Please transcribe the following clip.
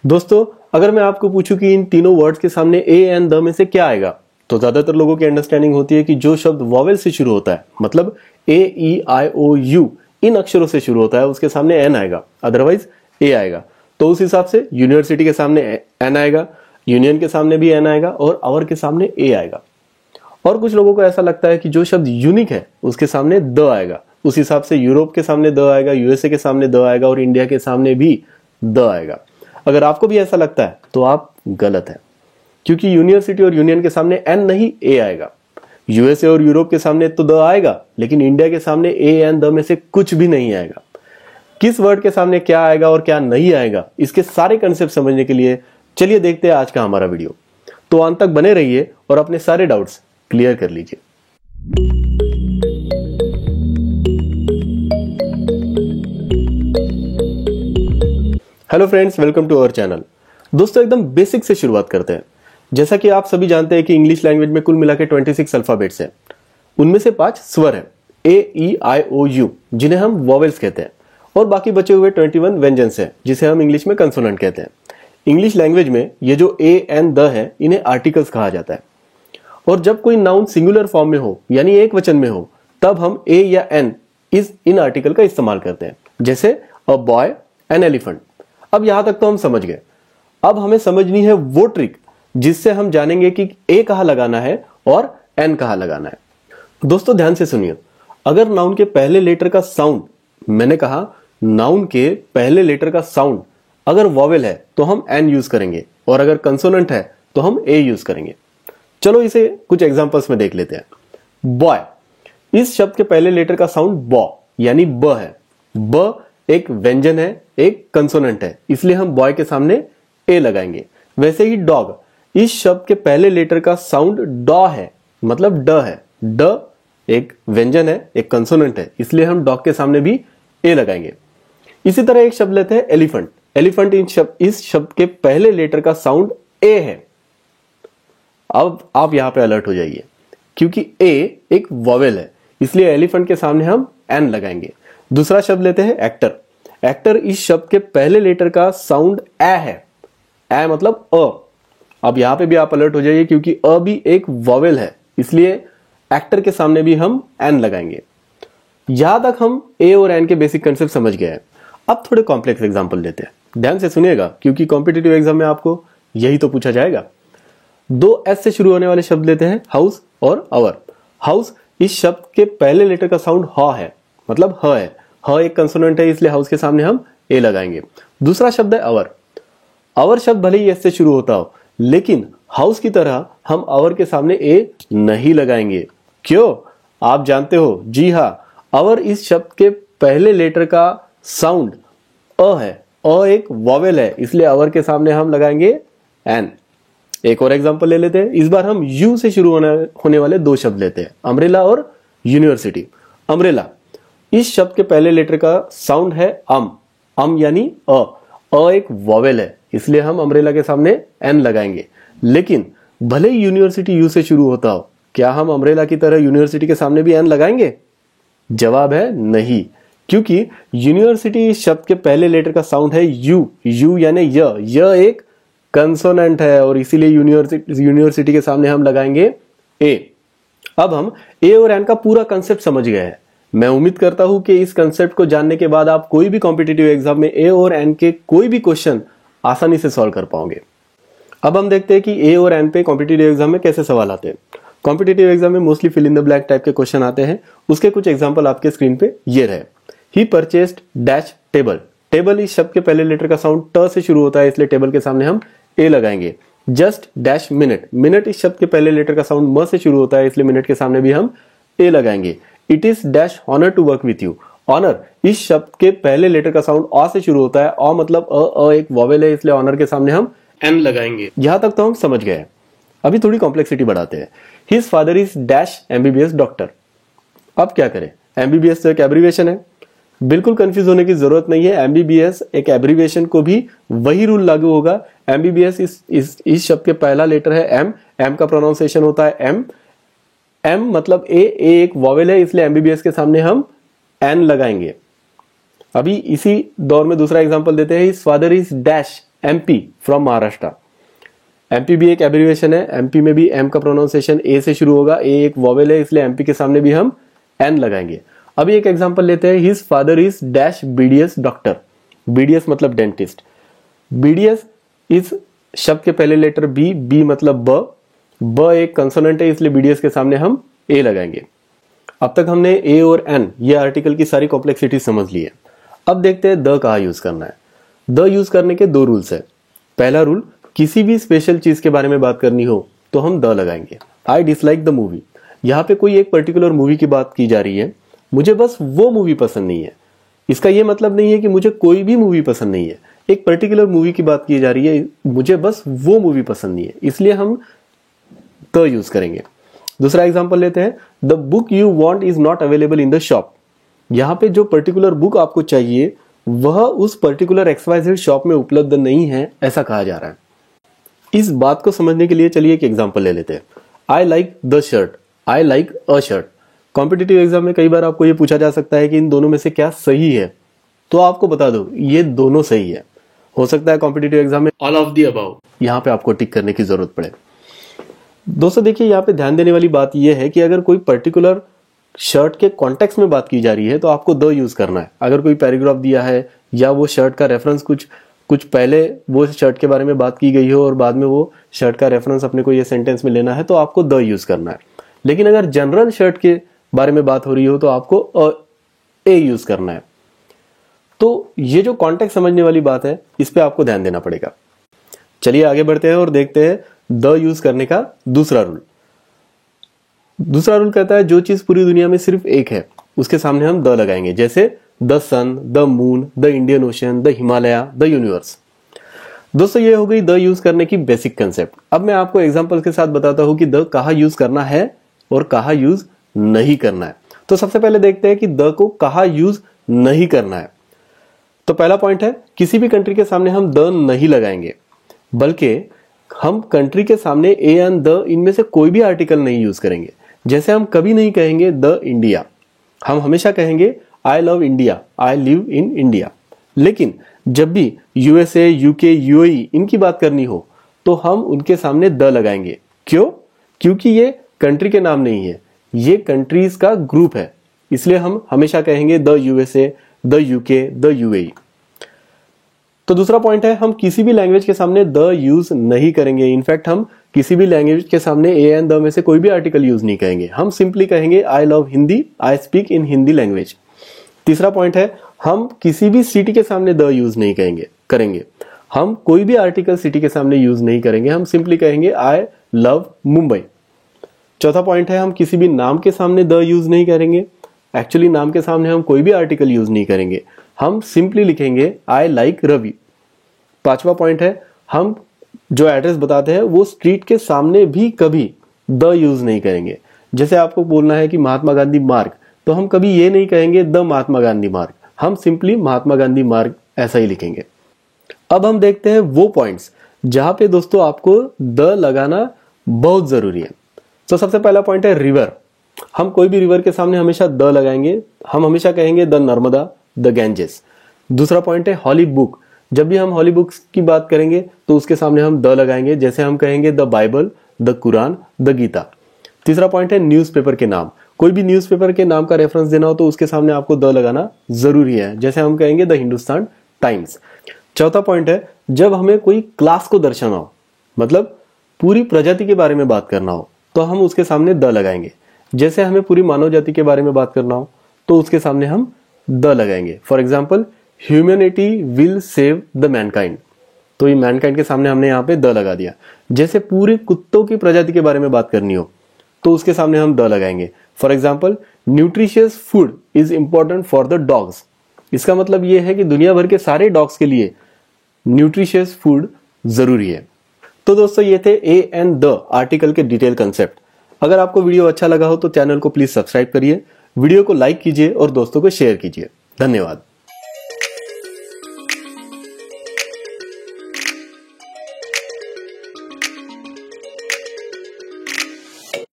दोस्तों, अगर मैं आपको पूछूं कि इन तीनों वर्ड्स के सामने ए एंड द में से क्या आएगा, तो ज्यादातर लोगों की अंडरस्टैंडिंग होती है कि जो शब्द वॉवेल से शुरू होता है, मतलब ए ई आई ओ यू इन अक्षरों से शुरू होता है, उसके सामने एन आएगा, अदरवाइज ए आएगा। तो उस हिसाब से यूनिवर्सिटी के सामने एन आएगा, यूनियन के सामने भी एन आएगा और आवर के सामने ए आएगा। और कुछ लोगों को ऐसा लगता है कि जो शब्द यूनिक है उसके सामने द आएगा, उस हिसाब से यूरोप के सामने द आएगा, यूएसए के सामने द आएगा और इंडिया के सामने भी द आएगा। अगर आपको भी ऐसा लगता है तो आप गलत है, क्योंकि यूनिवर्सिटी और यूनियन के सामने एन नहीं ए आएगा। यूएसए और यूरोप के सामने तो द आएगा, लेकिन इंडिया के सामने ए एंड द में से कुछ भी नहीं आएगा। किस वर्ड के सामने क्या आएगा और क्या नहीं आएगा, इसके सारे कंसेप्ट समझने के लिए चलिए देखते हैं आज का हमारा वीडियो। तो अंत तक बने रहिए और अपने सारे डाउट्स क्लियर कर लीजिए। Hello friends, welcome to our channel. दोस्तों, एकदम बेसिक से शुरुआत करते हैं। जैसा कि आप सभी जानते हैं कि इंग्लिश लैंग्वेज में कुल मिलाकर 26 अल्फाबेट्स हैं। उनमें से 5 स्वर हैं, ए ई आई ओ यू, जिन्हें हम वॉवेल्स कहते हैं, और बाकी बचे हुए 21 व्यंजन्स हैं, जिसे हम इंग्लिश में कंसोनेंट कहते हैं। इंग्लिश लैंग्वेज में ये जो ए एंड द है, इन्हें आर्टिकल्स कहा जाता है। और जब कोई नाउन सिंगुलर फॉर्म में हो, यानी एक वचन में हो, तब हम ए या एन इन आर्टिकल का इस्तेमाल करते हैं, जैसे अ बॉय एन एलिफेंट। अब यहां तक तो हम समझ गए। अब हमें समझनी है वो ट्रिक जिससे हम जानेंगे कि ए कहां लगाना है और एन कहां लगाना है। दोस्तों, ध्यान से सुनिए। अगर नाउन के पहले लेटर का साउंड, मैंने कहा नाउन के पहले लेटर का साउंड अगर वॉवेल है तो हम एन यूज करेंगे, और अगर कंसोनेंट है तो हम ए यूज करेंगे। चलो इसे कुछ एग्जांपल्स में देख लेते हैं। बॉय, इस शब्द के पहले लेटर का साउंड बॉ यानी ब है। ब एक व्यंजन है, एक कंसोनेंट है, इसलिए हम बॉय के सामने ए लगाएंगे। वैसे ही डॉग, इस शब्द के पहले लेटर का साउंड डॉ है, मतलब ड है। ड एक व्यंजन है, एक कंसोनेंट है, इसलिए हम डॉग के सामने भी ए लगाएंगे। इसी तरह एक शब्द लेते हैं एलिफेंट। एलिफेंट इस शब्द के पहले लेटर का साउंड ए है। अब आप यहां पे अलर्ट हो जाइए, क्योंकि ए एक वॉवेल है, इसलिए एलिफेंट के सामने हम एन लगाएंगे। दूसरा शब्द लेते हैं एक्टर। एक्टर, इस शब्द के पहले लेटर का साउंड ए है। ए मतलब अ। अब यहां पे भी आप अलर्ट हो जाइए, क्योंकि अ भी एक वॉवेल है, इसलिए एक्टर के सामने भी हम एन लगाएंगे। यहां तक हम ए और एन के बेसिक कंसेप्ट समझ गए हैं। अब थोड़े कॉम्प्लेक्स एग्जांपल लेते हैं। ध्यान से सुनिएगा, क्योंकि कॉम्पिटिटिव एग्जाम में आपको यही तो पूछा जाएगा। 2 एस से शुरू होने वाले शब्द लेते हैं, हाउस और अवर। हाउस, इस शब्द के पहले लेटर का साउंड ह है, मतलब ह है। ह एक कंसोनेंट है, इसलिए हाउस के सामने हम ए लगाएंगे। दूसरा शब्द है अवर। अवर शब्द भले ही एस से शुरू होता हो, लेकिन हाउस की तरह हम अवर के सामने ए नहीं लगाएंगे। क्यों? आप जानते हो, जी हां, अवर इस शब्द के पहले लेटर का साउंड अ है। अ एक वॉवेल है, इसलिए अवर के सामने हम लगाएंगे एन। एक और एग्जांपल ले लेते हैं। इस बार हम यू से शुरू होने वाले 2 शब्द लेते हैं, अम्ब्रेला और यूनिवर्सिटी। अम्ब्रेला, इस शब्द के पहले लेटर का साउंड है अम यानी अ। अ एक वॉवेल है, इसलिए हम अम्ब्रेला के सामने एन लगाएंगे। लेकिन भले ही यूनिवर्सिटी यू से शुरू होता हो, क्या हम अम्ब्रेला की तरह यूनिवर्सिटी के सामने भी एन लगाएंगे? जवाब है नहीं, क्योंकि यूनिवर्सिटी इस शब्द के पहले लेटर का साउंड है यू यानी य एक कंसोनेंट है, और इसीलिए यूनिवर्सिटी के सामने हम लगाएंगे ए। अब हम ए और एन का पूरा कंसेप्ट समझ गए हैं। मैं उम्मीद करता हूं कि इस कंसेप्ट को जानने के बाद आप कोई भी कॉम्पिटिटिव एग्जाम में ए और एन के कोई भी क्वेश्चन आसानी से सॉल्व कर पाओगे। अब हम देखते हैं कि ए और एन पे कॉम्पिटिटिव एग्जाम में कैसे सवाल आते हैं। कॉम्पिटिटिव एग्जाम में mostly fill in the blank type के क्वेश्चन आते हैं। उसके कुछ एग्जाम्पल आपके स्क्रीन पे ये रहे। ही परचेस्ड डैश टेबल। टेबल इस शब्द के पहले लेटर का साउंड ट से शुरू होता है, इसलिए टेबल के सामने हम ए लगाएंगे। Just dash minute. मिनट इस शब्द के पहले लेटर का साउंड म से शुरू होता है, इसलिए मिनट के सामने भी हम ए लगाएंगे। It is dash honour to work with you. Honour इस शब्द के पहले लेटर का साउंड अ से शुरू होता है। अ मतलब अ एक वॉवेल है, इसलिए ऑनर के सामने हम एन लगाएंगे। यहां तक तो हम समझ गए। अभी थोड़ी कॉम्प्लेक्सिटी बढ़ाते हैं। His father is dash MBBS doctor. अब क्या करें? एमबीबीएस तो एक एब्रीविएशन है, बिल्कुल कंफ्यूज होने की जरूरत नहीं है। एमबीबीएस एक एब्रीविएशन को भी वही रूल लागू होगा। एमबीबीएस इस शब्द के पहला लेटर है एम का प्रोनाउंसिएशन होता है एम मतलब ए एक वॉवेल है, इसलिए एमबीबीएस के सामने हम एन लगाएंगे। अभी इसी दौर में दूसरा एग्जांपल देते हैं। His father is dash MP from Maharashtra. MP भी एक एब्रिविएशन है, MP में भी M का प्रोनाउंसिएशन A से शुरू होगा, A एक वॉवेल है इसलिए MP के सामने भी हम N लगाएंगे। अभी एक एग्जांपल लेते हैं, his father is dash BDS doctor. BDS मतलब डेंटिस्ट। BDS इस शब्द के पहले लेटर B मतलब ब एक कंसोनेंट है इसलिए BDS के सामने हम A लगाएंगे। अब तक हमने A और N ये आर्टिकल की सारी कॉम्प्लेक्सिटी समझ ली है। अब देखते हैं द कहाँ यूज करना है। द यूज करने के 2 रूल्स है। पहला रूल, किसी भी स्पेशल चीज के बारे में बात करनी हो तो हम द लगाएंगे। आई डिसलाइक द मूवी, यहाँ पे कोई एक पर्टिकुलर मूवी की बात की जा रही है, मुझे बस वो मूवी पसंद नहीं है। इसका ये मतलब नहीं है कि मुझे कोई भी मूवी पसंद नहीं है, एक पर्टिकुलर मूवी की बात की जा रही है, मुझे बस वो मूवी पसंद नहीं है, इसलिए हम द यूज करेंगे। दूसरा एग्जांपल लेते हैं, the book you want is not available in the shop. यहाँ पे जो पर्टिकुलर बुक आपको चाहिए वह उस पर्टिकुलर XYZ शॉप में उपलब्ध नहीं है, ऐसा कहा जा रहा है। इस बात को समझने के लिए चलिए एक एग्जांपल ले लेते हैं। I like the shirt, I like a shirt. Competitive exam में कई बार आपको ये पूछा जा सकता है कि इन दोनों में से क्या सही है, तो आपको बता दो ये दोनों सही है। हो सकता है कॉम्पिटिटिव एग्जाम में ऑल ऑफ द अबव यहाँ पे आपको टिक करने की जरूरत पड़े। दोस्तों देखिए, यहाँ पे ध्यान देने वाली बात यह है कि अगर कोई पर्टिकुलर शर्ट के कॉन्टेक्स्ट में बात की जा रही है तो आपको द यूज करना है। अगर कोई पैराग्राफ दिया है या वो शर्ट का रेफरेंस कुछ पहले वो शर्ट के बारे में बात की गई हो और बाद में वो शर्ट का रेफरेंस अपने को ये सेंटेंस में लेना है तो आपको द यूज करना है। लेकिन अगर जनरल शर्ट के बारे में बात हो रही हो तो आपको ए यूज करना है। तो ये जो कॉन्टेक्स्ट समझने वाली बात है इस पे आपको ध्यान देना पड़ेगा। चलिए आगे बढ़ते हैं और देखते हैं द यूज करने का दूसरा रूल। दूसरा रूल कहता है जो चीज पूरी दुनिया में सिर्फ एक है उसके सामने हम द लगाएंगे, जैसे the sun, the moon, the Indian ocean, the Himalaya, the universe. दोस्तों ये हो गई द यूज करने की बेसिक कंसेप्ट। अब मैं आपको एग्जांपल के साथ बताता हूं कि द कहाँ यूज करना है और कहाँ यूज नहीं करना है। तो सबसे पहले देखते हैं कि द को कहाँ यूज नहीं करना है। तो पहला पॉइंट है, किसी भी कंट्री के सामने हम द नहीं लगाएंगे, बल्कि हम कंट्री के सामने ए एंड द इनमें से कोई भी आर्टिकल नहीं यूज करेंगे। जैसे हम कभी नहीं कहेंगे द इंडिया, हम हमेशा कहेंगे I love India, I live in India. लेकिन जब भी USA, UK, UAE इनकी बात करनी हो तो हम उनके सामने द लगाएंगे। क्यों? क्योंकि ये कंट्री के नाम नहीं है, ये कंट्रीज का ग्रुप है, इसलिए हम हमेशा कहेंगे the USA, the UK, the UAE। तो दूसरा पॉइंट है, हम किसी भी लैंग्वेज के सामने द यूज नहीं करेंगे। इनफैक्ट हम किसी भी लैंग्वेज के सामने ए एंड द में से कोई भी आर्टिकल यूज नहीं करेंगे। हम सिंपली कहेंगे I love Hindi, I speak in Hindi language. तीसरा पॉइंट है, हम किसी भी सिटी के सामने द यूज नहीं करेंगे। हम कोई भी आर्टिकल सिटी के सामने यूज नहीं करेंगे, हम सिंपली कहेंगे आई लव मुंबई। चौथा पॉइंट है, हम किसी भी नाम के सामने द यूज नहीं करेंगे। एक्चुअली नाम के सामने हम कोई भी आर्टिकल यूज नहीं करेंगे, हम सिंपली लिखेंगे आई लाइक रवि। पांचवा पॉइंट है, हम जो एड्रेस बताते हैं वो स्ट्रीट के सामने भी कभी द यूज नहीं करेंगे। जैसे आपको बोलना है कि महात्मा गांधी मार्ग, तो हम कभी ये नहीं कहेंगे द महात्मा गांधी मार्ग, हम सिंपली महात्मा गांधी मार्ग ऐसा ही लिखेंगे। अब हम देखते हैं वो पॉइंट्स जहां पे दोस्तों आपको द लगाना बहुत जरूरी है। तो सबसे पहला पॉइंट है रिवर। हम कोई भी रिवर के सामने हमेशा द लगाएंगे, हम हमेशा कहेंगे द नर्मदा, द गैंजेस। दूसरा पॉइंट है हॉली बुक। जब भी हम हॉली बुक्स की बात करेंगे तो उसके सामने हम द लगाएंगे, जैसे हम कहेंगे the Bible, the Quran, the Gita. तीसरा पॉइंट है न्यूज़पेपर के नाम। कोई भी न्यूज़पेपर के नाम का रेफरेंस देना हो तो उसके सामने आपको द लगाना जरूरी है, जैसे हम कहेंगे द हिंदुस्तान टाइम्स। चौथा पॉइंट है, जब हमें कोई क्लास को दर्शाना हो, मतलब पूरी प्रजाति के बारे में बात करना हो, तो हम उसके सामने द लगाएंगे। जैसे हमें पूरी मानव जाति के बारे में बात करना हो तो उसके सामने हम द लगाएंगे। For example, humanity will save the Mankind, तो ये मैनकाइंड के सामने हमने यहाँ पे द लगा दिया। जैसे पूरे कुत्तों की प्रजाति के बारे में बात करनी हो तो उसके सामने हम द लगाएंगे। For example, nutritious food is important for the dogs. इसका मतलब ये है कि दुनिया भर के सारे डॉग्स के लिए न्यूट्रिशियस फूड जरूरी है। तो दोस्तों ये थे ए एंड द आर्टिकल के डिटेल कंसेप्ट। अगर आपको वीडियो अच्छा लगा हो तो चैनल को प्लीज सब्सक्राइब करिए, वीडियो को लाइक कीजिए और दोस्तों को शेयर कीजिए। धन्यवाद।